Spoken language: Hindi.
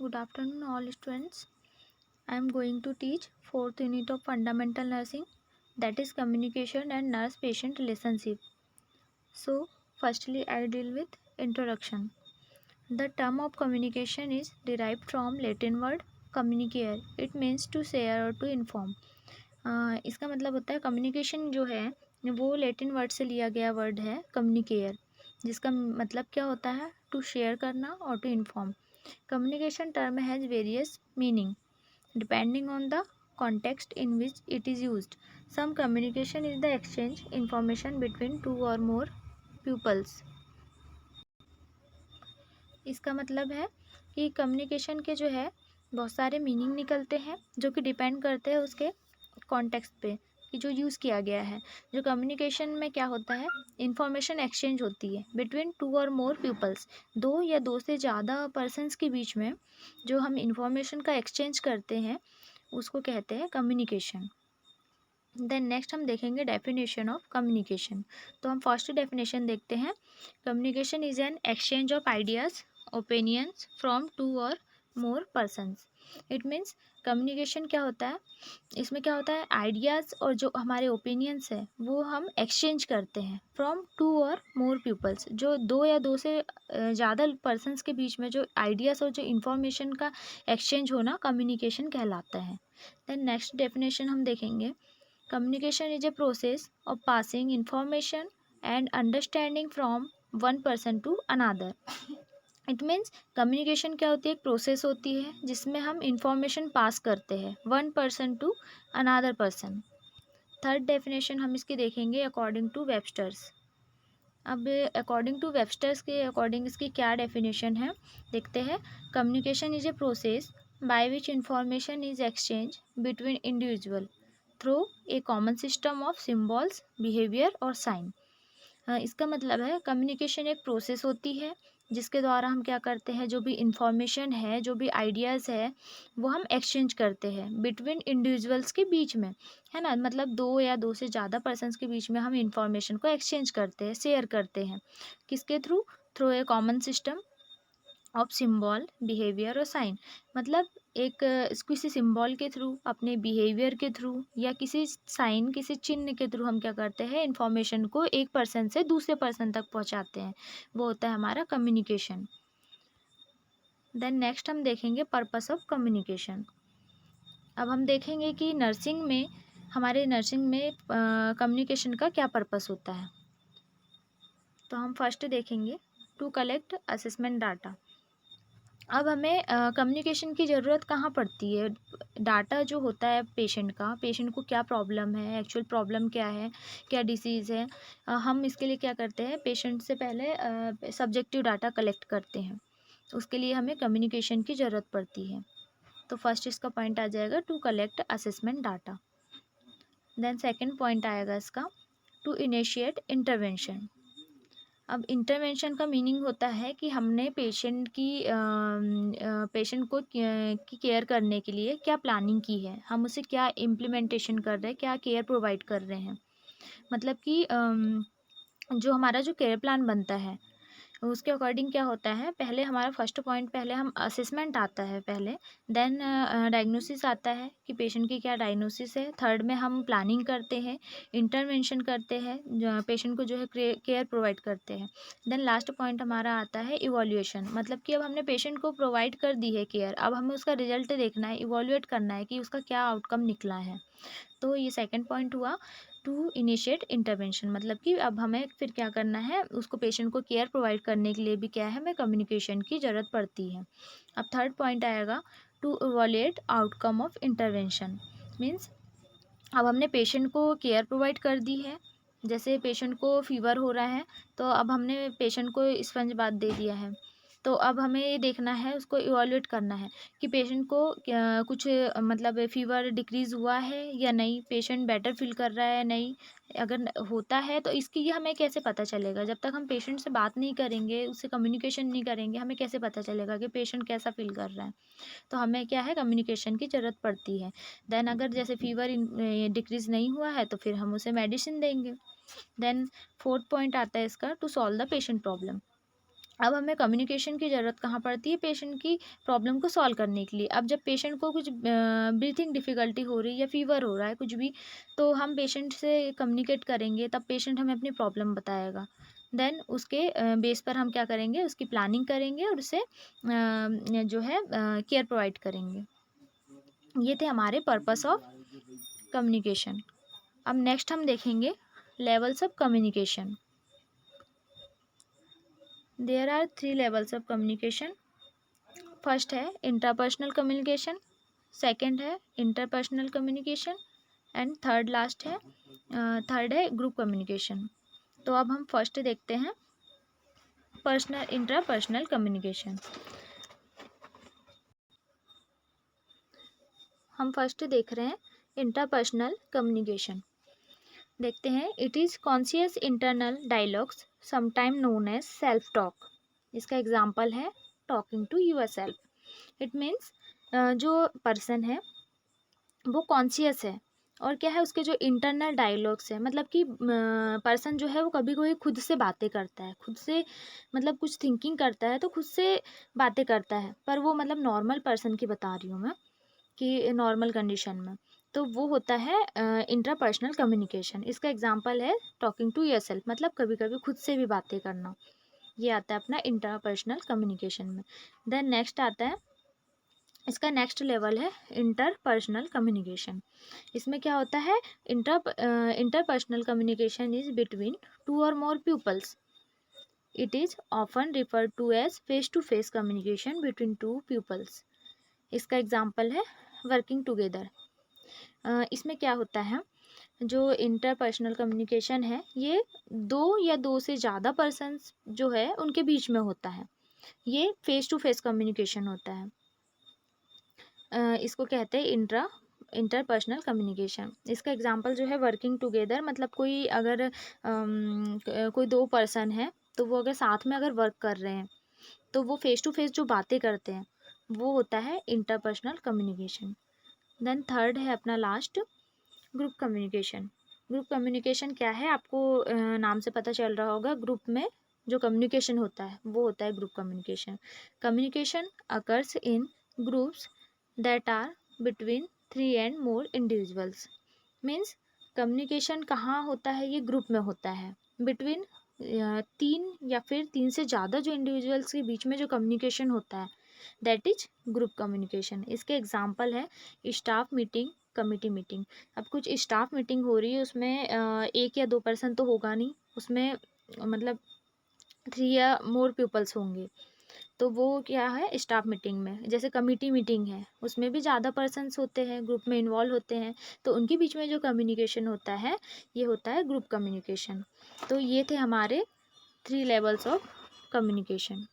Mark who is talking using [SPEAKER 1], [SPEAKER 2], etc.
[SPEAKER 1] Good afternoon, all students. I am going to teach fourth unit of fundamental nursing, that is communication and nurse-patient relationship. So, firstly, I deal with introduction. The term of communication is derived from Latin word communicare. It means to share or to inform. इसका मतलब होता है कम्युनिकेशन जो है वो लैटिन वर्ड से लिया गया वर्ड है कम्युनिकेयर, जिसका मतलब क्या होता है टू शेयर करना और to inform. Communication term has various meaning depending on the context in which it is used. Some communication is the exchange information between two or more pupils. इसका मतलब है कि कम्युनिकेशन के जो है बहुत सारे मीनिंग निकलते हैं जो कि डिपेंड करते हैं उसके कॉन्टेक्स्ट पे कि जो यूज़ किया गया है. जो कम्युनिकेशन में क्या होता है, इंफॉर्मेशन एक्सचेंज होती है बिटवीन टू और मोर पीपल्स, दो या दो से ज़्यादा पर्सनस के बीच में जो हम इंफॉर्मेशन का एक्सचेंज करते हैं उसको कहते हैं कम्युनिकेशन. देन नेक्स्ट हम देखेंगे डेफिनेशन ऑफ कम्युनिकेशन. तो हम फर्स्ट डेफिनेशन देखते हैं. Communication is an exchange of ideas opinions from two और more persons. It means communication क्या होता है, इसमें क्या होता है आइडियाज़ और जो हमारे ओपिनियंस है वो हम एक्सचेंज करते हैं फ्रॉम टू और मोर पीपल्स. जो दो या दो से ज़्यादा पर्सनस के बीच में जो आइडियाज़ और जो इन्फॉर्मेशन का एक्सचेंज होना कम्युनिकेशन कहलाता है. देन नेक्स्ट डेफिनेशन हम देखेंगे. Communication is a process of passing information and understanding from one person to another. It means communication क्या होती है, एक प्रोसेस होती है जिसमें हम इंफॉर्मेशन पास करते हैं one person to another person. Third definition हम इसकी देखेंगे अकॉर्डिंग टू वेबस्टर्स. अब अकॉर्डिंग टू वेबस्टर्स के अकॉर्डिंग इसकी क्या डेफिनेशन है देखते हैं. Communication is a process by which information is exchange between individual through a common system of symbols behaviour और साइन. इसका मतलब है कम्युनिकेशन एक प्रोसेस होती है जिसके द्वारा हम क्या करते हैं, जो भी इंफॉर्मेशन है जो भी आइडियाज़ है वो हम एक्सचेंज करते हैं बिटवीन इंडिविजुअल्स के बीच में, है ना. मतलब दो या दो से ज़्यादा पर्सनस के बीच में हम इंफॉर्मेशन को एक्सचेंज करते हैं, शेयर करते हैं. किसके through, through a common system of symbol behaviour और साइन. मतलब एक किसी सिम्बॉल के थ्रू, अपने बिहेवियर के थ्रू या किसी साइन किसी चिन्ह के थ्रू हम क्या करते हैं इन्फॉर्मेशन को एक पर्सन से दूसरे पर्सन तक पहुंचाते हैं. वो होता है हमारा कम्युनिकेशन. देन नेक्स्ट हम देखेंगे पर्पस ऑफ कम्युनिकेशन. अब हम देखेंगे कि नर्सिंग में, हमारे नर्सिंग में कम्युनिकेशन का क्या पर्पस होता है. तो हम फर्स्ट देखेंगे टू कलेक्ट असेसमेंट डाटा. अब हमें कम्युनिकेशन की ज़रूरत कहाँ पड़ती है. डाटा जो होता है पेशेंट का, पेशेंट को क्या प्रॉब्लम है, एक्चुअल प्रॉब्लम क्या है, क्या डिसीज़ है, हम इसके लिए क्या करते हैं, पेशेंट से पहले सब्जेक्टिव डाटा कलेक्ट करते हैं. उसके लिए हमें कम्युनिकेशन की ज़रूरत पड़ती है. तो फर्स्ट इसका पॉइंट आ जाएगा to collect assessment data. Then second point आएगा इसका टू इनिशिएट इंटरवेंशन. अब इंटरवेंशन का मीनिंग होता है कि हमने पेशेंट को की केयर करने के लिए क्या प्लानिंग की है, हम उसे क्या इम्प्लीमेंटेशन कर रहे हैं, क्या केयर प्रोवाइड कर रहे हैं. मतलब कि जो हमारा जो केयर प्लान बनता है उसके अकॉर्डिंग क्या होता है, पहले हमारा फर्स्ट पॉइंट, पहले हम असेसमेंट आता है पहले. देन डायग्नोसिस आता है कि पेशेंट की क्या डायग्नोसिस है. थर्ड में हम प्लानिंग करते हैं, इंटरवेंशन करते हैं, पेशेंट को जो है केयर प्रोवाइड करते हैं. देन लास्ट पॉइंट हमारा आता है इवोल्यूशन. मतलब कि अब हमने पेशेंट को प्रोवाइड कर दी है केयर, अब हमें उसका रिजल्ट देखना है, इवोल्यूएट करना है कि उसका क्या आउटकम निकला है. तो ये सेकंड पॉइंट हुआ टू इनिशिएट इंटरवेंशन. मतलब कि अब हमें फिर क्या करना है, उसको पेशेंट को केयर प्रोवाइड करने के लिए भी क्या है, हमें कम्युनिकेशन की ज़रूरत पड़ती है. अब थर्ड पॉइंट आएगा to evaluate outcome of intervention. Means अब हमने पेशेंट को केयर प्रोवाइड कर दी है. जैसे पेशेंट को फीवर हो रहा है तो अब हमने पेशेंट को स्पंज बाथ दे दिया है. तो अब हमें ये देखना है, उसको इवोल्यूएट करना है कि पेशेंट को कुछ मतलब फीवर डिक्रीज़ हुआ है या नहीं, पेशेंट बेटर फील कर रहा है नहीं. अगर होता है तो इसकी ये हमें कैसे पता चलेगा, जब तक हम पेशेंट से बात नहीं करेंगे, उससे कम्युनिकेशन नहीं करेंगे, हमें कैसे पता चलेगा कि पेशेंट कैसा फील कर रहा है. तो हमें क्या है, कम्युनिकेशन की ज़रूरत पड़ती है. देन अगर जैसे फीवर डिक्रीज़ नहीं हुआ है तो फिर हम उसे मेडिसिन देंगे. देन फोर्थ पॉइंट आता है इसका to solve the patient problem. अब हमें कम्युनिकेशन की ज़रूरत कहाँ पड़ती है, पेशेंट की प्रॉब्लम को सॉल्व करने के लिए। अब जब पेशेंट को कुछ ब्रीथिंग डिफ़िकल्टी हो रही है या फ़ीवर हो रहा है कुछ भी, तो हम पेशेंट से कम्युनिकेट करेंगे, तब पेशेंट हमें अपनी प्रॉब्लम बताएगा। देन उसके बेस पर हम क्या करेंगे, उसकी प्लानिंग करेंगे और उसे जो है केयर प्रोवाइड करेंगे। ये थे हमारे पर्पस ऑफ कम्युनिकेशन। अब नेक्स्ट हम देखेंगे levels of communication. There are 3 levels of communication. First है इंट्रापर्सनल कम्युनिकेशन, सेकंड है इंटरपर्सनल कम्युनिकेशन एंड थर्ड है ग्रुप कम्युनिकेशन। तो अब हम फर्स्ट देखते हैं इंट्रापर्सनल कम्युनिकेशन। हम फर्स्ट देख रहे हैं इंटरपर्सनल कम्युनिकेशन। देखते हैं, it is conscious internal dialogues sometime known as self talk. इसका एग्जाम्पल है talking to yourself. It means जो पर्सन है वो कॉन्शियस है, और क्या है, उसके जो इंटरनल डायलॉग्स है, मतलब कि पर्सन जो है वो कभी कोई खुद से बातें करता है, खुद से मतलब कुछ थिंकिंग करता है तो खुद से बातें करता है, पर वो मतलब नॉर्मल पर्सन की बता रही हूँ मैं कि नॉर्मल कंडीशन में, तो वो होता है इंट्रापर्सनल कम्युनिकेशन। इसका एग्जांपल है टॉकिंग टू योरसेल्फ, मतलब कभी कभी खुद से भी बातें करना। ये आता है अपना इंट्रापर्सनल कम्युनिकेशन में। देन नेक्स्ट आता है, इसका नेक्स्ट लेवल है इंटरपर्सनल कम्युनिकेशन। इसमें क्या होता है, इंटरपर्सनल कम्युनिकेशन इज बिटवीन 2 और more peoples. It is often referred to as face to face communication between 2 peoples. इसका एग्जाम्पल है वर्किंग टुगेदर। इसमें क्या होता है, जो इंटरपर्सनल कम्युनिकेशन है ये 2 या 2 से ज़्यादा पर्सन्स जो है उनके बीच में होता है। ये फेस टू फेस कम्युनिकेशन होता है। इसको कहते हैं इंटरपर्सनल कम्युनिकेशन। इसका एग्जांपल जो है वर्किंग टुगेदर, मतलब कोई अगर कोई 2 पर्सन है तो वो अगर साथ में अगर वर्क कर रहे हैं तो वो फेस टू फेस जो बातें करते हैं वो होता है इंटरपर्सनल कम्युनिकेशन। देन थर्ड है अपना last, group communication. Group communication क्या है, आपको नाम से पता चल रहा होगा, ग्रुप में जो कम्युनिकेशन होता है वो होता है group communication. Communication occurs in groups that are between 3 and more individuals. Means communication कहाँ होता है, ये ग्रुप में होता है, बिटवीन 3 या फिर 3 से ज़्यादा जो इंडिविजुअल्स के बीच में जो कम्युनिकेशन होता है दैट इज ग्रुप कम्युनिकेशन। इसके एग्जाम्पल है स्टाफ मीटिंग, कमिटी मीटिंग। अब कुछ स्टाफ मीटिंग हो रही है, उसमें 1 या 2 पर्सन तो होगा नहीं, उसमें मतलब 3 या मोर पीपल्स होंगे, तो वो क्या है स्टाफ मीटिंग में। जैसे कमिटी मीटिंग है उसमें भी ज़्यादा पर्सन्स होते हैं, ग्रुप में इन्वॉल्व होते हैं, तो उनके बीच में जो कम्युनिकेशन होता है ये होता है ग्रुप कम्युनिकेशन। तो ये थे हमारे 3 लेवल्स ऑफ कम्युनिकेशन।